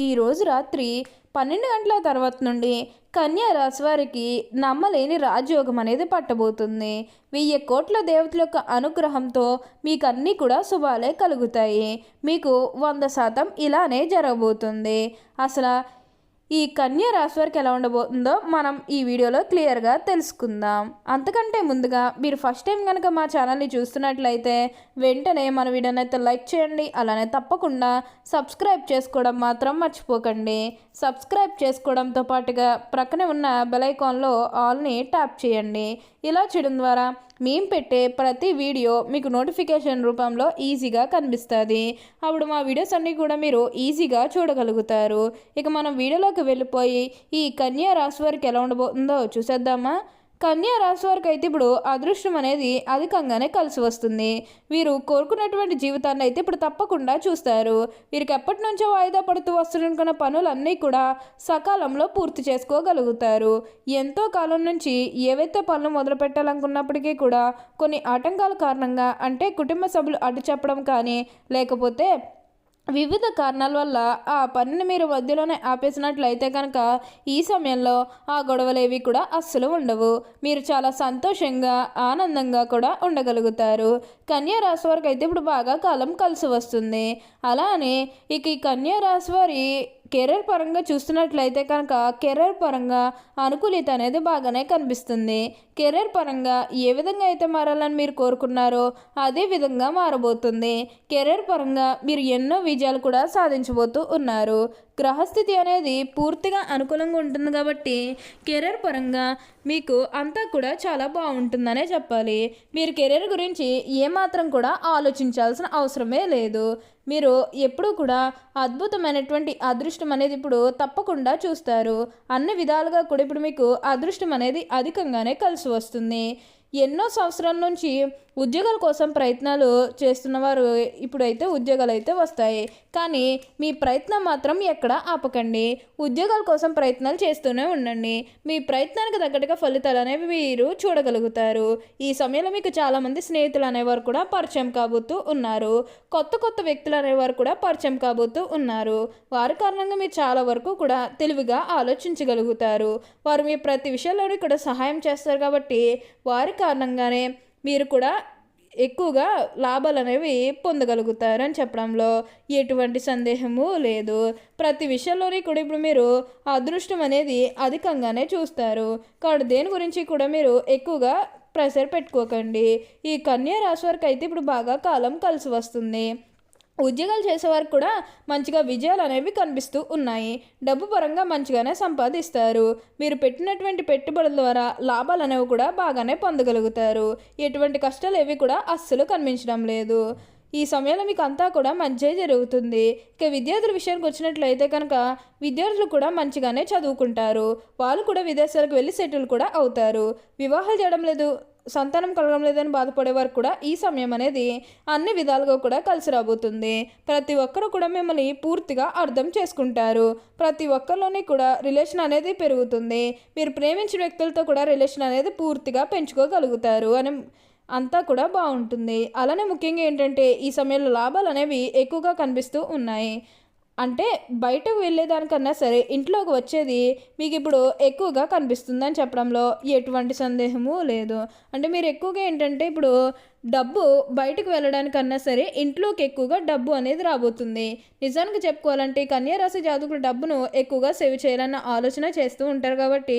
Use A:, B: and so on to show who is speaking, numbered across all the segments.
A: ఈరోజు రాత్రి 12 గంటల తర్వాత నుండి కన్యా రాశి వారికి నమ్మలేని రాజయోగం అనేది పట్టబోతుంది. 1000 కోట్ల దేవతల యొక్క అనుగ్రహంతో మీకు అన్నీ కూడా శుభాలే కలుగుతాయి. మీకు 100% ఇలానే జరగబోతుంది. అసలు ఈ కన్యా రాశి వారికి ఎలా ఉండబోతుందో మనం ఈ వీడియోలో క్లియర్గా తెలుసుకుందాం. అంతకంటే ముందుగా మీరు ఫస్ట్ టైం కనుక మా ఛానల్ని చూస్తున్నట్లయితే వెంటనే మన వీడియోని అయితే లైక్ చేయండి. అలానే తప్పకుండా సబ్స్క్రైబ్ చేసుకోవడం మాత్రం మర్చిపోకండి. సబ్స్క్రైబ్ చేసుకోవడంతో పాటుగా ప్రక్కనే ఉన్న బెల్ ఐకాన్లో ఆల్ని ట్యాప్ చేయండి. ఇలా చేయడం ద్వారా మేము పెట్టే ప్రతి వీడియో మీకు నోటిఫికేషన్ రూపంలో ఈజీగా కనిపిస్తుంది. అప్పుడు మా వీడియోస్ అన్నీ కూడా మీరు ఈజీగా చూడగలుగుతారు. ఇక మనం వీడియోలోకి వెళ్ళిపోయి ఈ కన్యా రాశి వారికి ఎలా ఉండబోతుందో చూసేద్దామా. కన్యా రాశి వారికి అయితే ఇప్పుడు అదృష్టం అనేది అధికంగానే కలిసి వస్తుంది. వీరు కోరుకున్నటువంటి జీవితాన్ని అయితే ఇప్పుడు తప్పకుండా చూస్తారు. వీరికి ఎప్పటి నుంచో వాయిదా పడుతూ వస్తున్న పనులన్నీ కూడా సకాలంలో పూర్తి చేసుకోగలుగుతారు. ఎంతో కాలం నుంచి ఏవైతే పనులు మొదలు పెట్టాలనుకున్నప్పటికీ కూడా కొన్ని ఆటంకాల కారణంగా, అంటే కుటుంబ సభ్యులు అడ్డు చెప్పడం కానీ, లేకపోతే వివిధ కారణాల వల్ల ఆ పనిని మీరు మధ్యలోనే ఆపేసినట్లయితే కనుక ఈ సమయంలో ఆ గొడవలేవి కూడా అస్సలు ఉండవు. మీరు చాలా సంతోషంగా ఆనందంగా కూడా ఉండగలుగుతారు. కన్యా రాశి వారికి అయితే ఇప్పుడు బాగా కాలం కలిసి వస్తుంది. అలానే ఇక ఈ కన్యా రాశి వారి కెరీర్ పరంగా చూస్తున్నట్లయితే కనుక కెరీర్ పరంగా అనుకూలిత అనేది బాగానే కనిపిస్తుంది. కెరీర్ పరంగా ఏ విధంగా అయితే మారాలని మీరు కోరుకున్నారో అదే విధంగా మారబోతుంది. కెరీర్ పరంగా మీరు ఎన్నో విజయాలు కూడా సాధించబోతూ ఉన్నారు. గ్రహస్థితి అనేది పూర్తిగా అనుకూలంగా ఉంటుంది కాబట్టి కెరీర్ పరంగా మీకు అంతా కూడా చాలా బాగుంటుందనే చెప్పాలి. మీరు కెరీర్ గురించి ఏమాత్రం కూడా ఆలోచించాల్సిన అవసరమే లేదు. మీరు ఎప్పుడూ కూడా అద్భుతమైనటువంటి అదృష్టం అనేది ఇప్పుడు తప్పకుండా చూస్తారు. అన్ని విధాలుగా కూడా ఇప్పుడు మీకు అదృష్టం అనేది అధికంగానే కలిసి వస్తుంది. ఎన్నో సంవత్సరాల నుంచి ఉద్యోగాల కోసం ప్రయత్నాలు చేస్తున్నవారు ఇప్పుడైతే ఉద్యోగాలు అయితే వస్తాయి. కానీ మీ ప్రయత్నం మాత్రం ఎక్కడ ఆపకండి. ఉద్యోగాల కోసం ప్రయత్నాలు చేస్తూనే ఉండండి. మీ ప్రయత్నానికి తగ్గట్టుగా ఫలితాలు అనేవి మీరు చూడగలుగుతారు. ఈ సమయంలో మీకు చాలామంది స్నేహితులు అనేవారు కూడా పరిచయం కాబోతూ ఉన్నారు. కొత్త కొత్త వ్యక్తులు అనేవారు కూడా పరిచయం కాబోతూ ఉన్నారు. వారి కారణంగా మీరు చాలా వరకు కూడా తెలివిగా ఆలోచించగలుగుతారు. వారు మీ ప్రతి విషయంలోనూ కూడా సహాయం చేస్తారు కాబట్టి వారి కారణంగానే మీరు కూడా ఎక్కువగా లాభాలు అనేవి పొందగలుగుతారు అని చెప్పడంలో ఎటువంటి సందేహము లేదు. ప్రతి విషయంలోని కూడా ఇప్పుడు మీరు అదృష్టం అనేది అధికంగానే చూస్తారు. కాబట్టి దేని గురించి కూడా మీరు ఎక్కువగా ప్రెషర్ పెట్టుకోకండి. ఈ కన్యా రాశి వారికి అయితే ఇప్పుడు బాగా కాలం కలిసి వస్తుంది. ఉద్యోగాలు చేసేవారికి కూడా మంచిగా విజయాలు అనేవి కనిపిస్తూ ఉన్నాయి. డబ్బు పరంగా మంచిగానే సంపాదిస్తారు. మీరు పెట్టినటువంటి పెట్టుబడుల ద్వారా లాభాలు అనేవి కూడా బాగానే పొందగలుగుతారు. ఎటువంటి కష్టాలు ఏవి కూడా అస్సలు కనిపించడం లేదు. ఈ సమయంలో మీకు అంతా కూడా మంచిగా జరుగుతుంది. ఇక విద్యార్థుల విషయానికి వచ్చినట్లయితే కనుక విద్యార్థులు కూడా మంచిగానే చదువుకుంటారు. వాళ్ళు కూడా విదేశాలకు వెళ్ళి సెటిల్ కూడా అవుతారు. వివాహాలు చేయడం లేదు, సంతానం కలగడం లేదని బాధపడేవారు కూడా ఈ సమయం అనేది అన్ని విధాలుగా కూడా కలిసి రాబోతుంది. ప్రతి ఒక్కరూ కూడా మిమ్మల్ని పూర్తిగా అర్థం చేసుకుంటారు. ప్రతి ఒక్కరిలోని కూడా రిలేషన్ అనేది పెరుగుతుంది. మీరు ప్రేమించిన వ్యక్తులతో కూడా రిలేషన్ అనేది పూర్తిగా పెంచుకోగలుగుతారు అని అంతా కూడా బాగుంటుంది. అలానే ముఖ్యంగా ఏంటంటే ఈ సమయంలో లాభాలు అనేవి ఎక్కువగా కనిపిస్తూ ఉన్నాయి. అంటే బయటకు వెళ్ళేదానికన్నా సరే ఇంట్లోకి వచ్చేది మీకు ఇప్పుడు ఎక్కువగా కనిపిస్తుందని చెప్పడంలో ఎటువంటి సందేహము లేదు. అంటే మీరు ఎక్కువగా ఏంటంటే ఇప్పుడు డబ్బు బయటకు వెళ్ళడానికన్నా సరే ఇంట్లోకి ఎక్కువగా డబ్బు అనేది రాబోతుంది. నిజానికి చెప్పుకోవాలంటే కన్యా రాశి జాతకులు డబ్బును ఎక్కువగా సేవ్ చేయాలన్న ఆలోచన చేస్తూ ఉంటారు కాబట్టి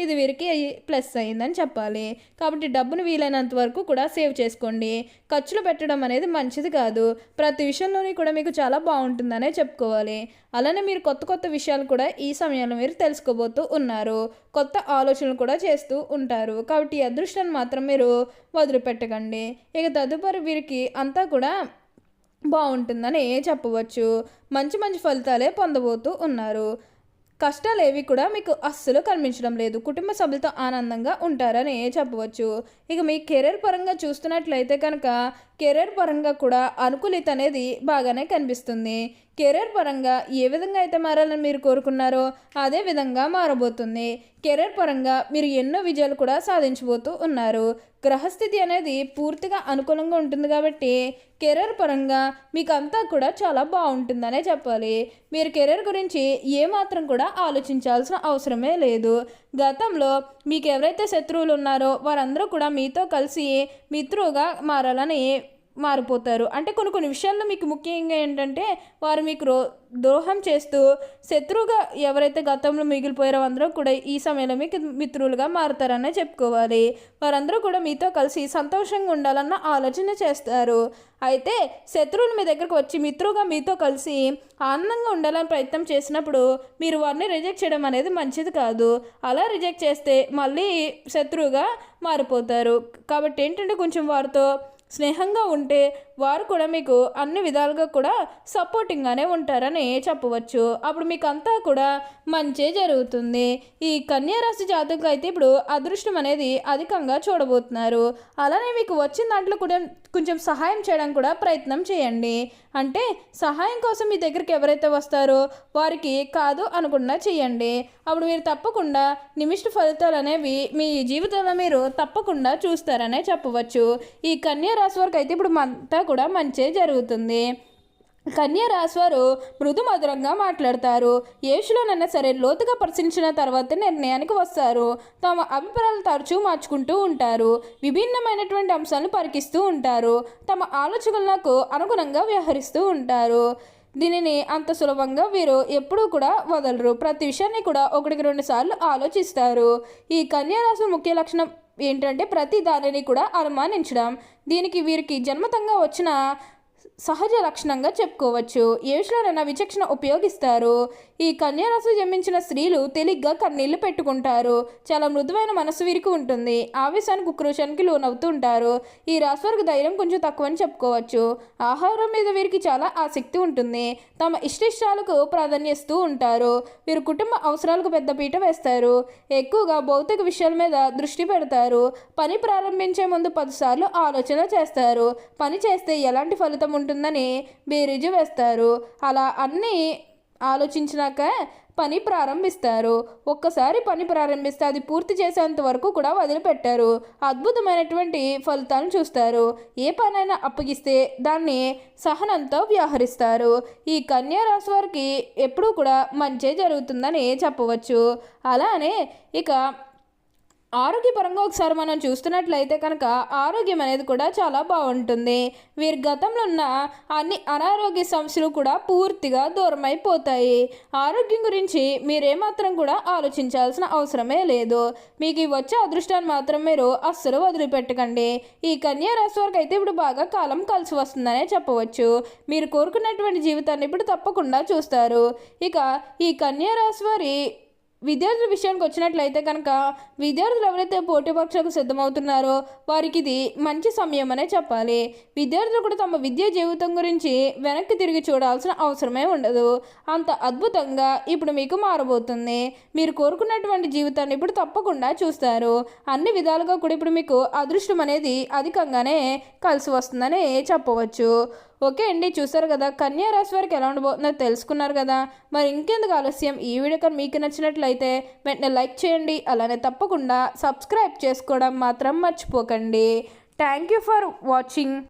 A: ఇది వీరికి ప్లస్ అయిందని చెప్పాలి. కాబట్టి డబ్బును వీలైనంత వరకు కూడా సేవ్ చేసుకోండి. ఖర్చులు పెట్టడం అనేది మంచిది కాదు. ప్రతి విషయంలోని కూడా మీకు చాలా బాగుంటుందనే చెప్పుకోవాలి. అలానే మీరు కొత్త కొత్త విషయాలు కూడా ఈ సమయంలో మీరు తెలుసుకోబోతూ ఉన్నారు. కొత్త ఆలోచనలు కూడా చేస్తూ ఉంటారు. కాబట్టి ఈ అదృష్టాన్ని మాత్రం మీరు వదిలిపెట్టకండి. ఇక తదుపరి వీరికి అంతా కూడా బాగుంటుందని చెప్పవచ్చు. మంచి మంచి ఫలితాలే పొందబోతూ ఉన్నారు. కష్టాలు ఏవి కూడా మీకు అస్సలు కనిపించడం లేదు. కుటుంబ సభ్యులతో ఆనందంగా ఉంటారని చెప్పవచ్చు. ఇక మీ కెరీర్ పరంగా చూస్తున్నట్లయితే కనుక కెరీర్ పరంగా కూడా అనుకూలిత అనేది బాగానే కనిపిస్తుంది. కెరీర్ పరంగా ఏ విధంగా అయితే మారాలని మీరు కోరుకున్నారో అదే విధంగా మారబోతుంది. కెరీర్ పరంగా మీరు ఎన్నో విజయాలు కూడా సాధించబోతూ ఉన్నారు. గ్రహస్థితి అనేది పూర్తిగా అనుకూలంగా ఉంటుంది కాబట్టి కెరీర్ పరంగా మీకు అంతా కూడా చాలా బాగుంటుందనే చెప్పాలి. మీరు కెరీర్ గురించి ఏమాత్రం కూడా ఆలోచించాల్సిన అవసరమే లేదు. గతంలో మీకు ఎవరైతే శత్రువులు ఉన్నారో వారందరూ కూడా మీతో కలిసి మిత్రువుగా మారాలని మారిపోతారు. అంటే కొన్ని కొన్ని విషయాల్లో మీకు ముఖ్యంగా ఏంటంటే వారు మీకు ద్రోహం చేస్తూ శత్రువుగా ఎవరైతే గతంలో మిగిలిపోయారో అందరూ కూడా ఈ సమయంలో మీకు మిత్రులుగా మారుతారనే చెప్పుకోవాలి. వారందరూ కూడా మీతో కలిసి సంతోషంగా ఉండాలన్న ఆలోచన చేస్తారు. అయితే శత్రువులు మీ దగ్గరకు వచ్చి మిత్రుగా మీతో కలిసి ఆనందంగా ఉండాలని ప్రయత్నం చేసినప్పుడు మీరు వారిని రిజెక్ట్ చేయడం అనేది మంచిది కాదు. అలా రిజెక్ట్ చేస్తే మళ్ళీ శత్రువుగా మారిపోతారు. కాబట్టి ఏంటంటే కొంచెం వారితో స్నేహంగా ఉంటే వారు కూడా మీకు అన్ని విధాలుగా కూడా సపోర్టింగ్గానే ఉంటారని చెప్పవచ్చు. అప్పుడు మీకు అంతా కూడా మంచే జరుగుతుంది. ఈ కన్యా రాశి జాతకులకు అయితే ఇప్పుడు అదృష్టం అనేది అధికంగా చూడబోతున్నారు. అలానే మీకు వచ్చిన దాంట్లో కూడా కొంచెం సహాయం చేయడానికి కూడా ప్రయత్నం చేయండి. అంటే సహాయం కోసం మీ దగ్గరికి ఎవరైతే వస్తారో వారికి కాదు అనకుండా చేయండి. అప్పుడు మీరు తప్పకుండా నిమిష్ట ఫలితాలు అనేవి మీ జీవితంలో మీరు తప్పకుండా చూస్తారనే చెప్పవచ్చు. ఈ కన్యా రాశి వారికి అయితే ఇప్పుడు అంతా కూడా మంచే జరుగుతుంది. కన్యా రాశి వారు మృదు మధురంగా మాట్లాడతారు. ఏ విషయంలోనైనా సరే లోతుగా పరిశీలించిన తర్వాత నిర్ణయానికి వస్తారు. తమ అభిప్రాయాలు తరచూ మార్చుకుంటూ ఉంటారు. విభిన్నమైనటువంటి అంశాలను పరికిస్తూ ఉంటారు. తమ ఆలోచనలకు అనుగుణంగా వ్యవహరిస్తూ ఉంటారు. దీనిని అంత సులభంగా వీరు ఎప్పుడూ కూడా వదలరు. ప్రతి విషయాన్ని కూడా 1-2 సార్లు ఆలోచిస్తారు. ఈ కన్యా రాశి ముఖ్య లక్షణం ఏంటంటే ప్రతి దానిని కూడా అనుమానించడం. దీనికి వీరికి జన్మతంగా వచ్చిన సహజ లక్షణంగా చెప్పుకోవచ్చు. ఏ విషయంలోనైనా విచక్షణ ఉపయోగిస్తారు. ఈ కన్యా రాశి జన్మించిన స్త్రీలు తేలిగ్గా కన్నీళ్లు పెట్టుకుంటారు. చాలా మృదువైన మనసు వీరికి ఉంటుంది. ఆవేశానికి ఉక్రోషానికి లోనవుతూ ఉంటారు. ఈ రాశి వారికి ధైర్యం కొంచెం తక్కువని చెప్పుకోవచ్చు. ఆహారం మీద వీరికి చాలా ఆసక్తి ఉంటుంది. తమ ఇష్టాలకు ప్రాధాన్యస్తూ ఉంటారు. వీరు కుటుంబ అవసరాలకు పెద్దపీట వేస్తారు. ఎక్కువగా భౌతిక విషయాల మీద దృష్టి పెడతారు. పని ప్రారంభించే ముందు 10 సార్లు ఆలోచన చేస్తారు. పని చేస్తే ఎలాంటి ఫలితం ఉంటుందని బేరీజు వేస్తారు. అలా అన్నీ ఆలోచించినాక పని ప్రారంభిస్తారు. ఒక్కసారి పని ప్రారంభిస్తే అది పూర్తి చేసేంత వరకు కూడా వదిలిపెట్టారు. అద్భుతమైనటువంటి ఫలితాలను చూస్తారు. ఏ పనైనా అప్పగిస్తే దాన్ని సహనంతో వ్యవహరిస్తారు. ఈ కన్యా రాశి వారికి ఎప్పుడూ కూడా మంచే జరుగుతుందని చెప్పవచ్చు. అలానే ఇక ఆరోగ్యపరంగా ఒకసారి మనం చూస్తున్నట్లయితే కనుక ఆరోగ్యం అనేది కూడా చాలా బాగుంటుంది. వీరి గతంలో ఉన్న అన్ని అనారోగ్య సమస్యలు కూడా పూర్తిగా దూరమైపోతాయి. ఆరోగ్యం గురించి మీరేమాత్రం కూడా ఆలోచించాల్సిన అవసరమే లేదు. మీకు వచ్చే అదృష్టాన్ని మాత్రం మీరు అస్సలు వదిలిపెట్టకండి. ఈ కన్యా రాశి వారికి అయితే ఇప్పుడు బాగా కాలం కలిసి వస్తుందనే చెప్పవచ్చు. మీరు కోరుకున్నటువంటి జీవితాన్ని ఇప్పుడు తప్పకుండా చూస్తారు. ఇక ఈ కన్యా రాశి వారి విద్యార్థుల విషయానికి వచ్చినట్లయితే కనుక విద్యార్థులు ఎవరైతే పోటీ పరీక్షలకు సిద్ధమవుతున్నారో వారికి ఇది మంచి సమయం అనే చెప్పాలి. విద్యార్థులు కూడా తమ విద్యా జీవితం గురించి వెనక్కి తిరిగి చూడాల్సిన అవసరమే ఉండదు. అంత అద్భుతంగా ఇప్పుడు మీకు మారబోతుంది. మీరు కోరుకున్నటువంటి జీవితాన్ని ఇప్పుడు తప్పకుండా చూస్తారు. అన్ని విధాలుగా కూడా ఇప్పుడు మీకు అదృష్టం అనేది అధికంగానే కలిసి వస్తుందని చెప్పవచ్చు. ఓకే అండి, చూసారు కదా కన్యా రాశి వారికి ఎలా ఉండబోతుందో తెలుసుకున్నారు కదా. మరి ఇంకెందుకు ఆలస్యం, ఈ వీడియో కానీ మీకు నచ్చినట్లయితే వెంటనే లైక్ చేయండి. అలానే తప్పకుండా సబ్స్క్రైబ్ చేసుకోవడం మాత్రం మర్చిపోకండి. Thank you for watching.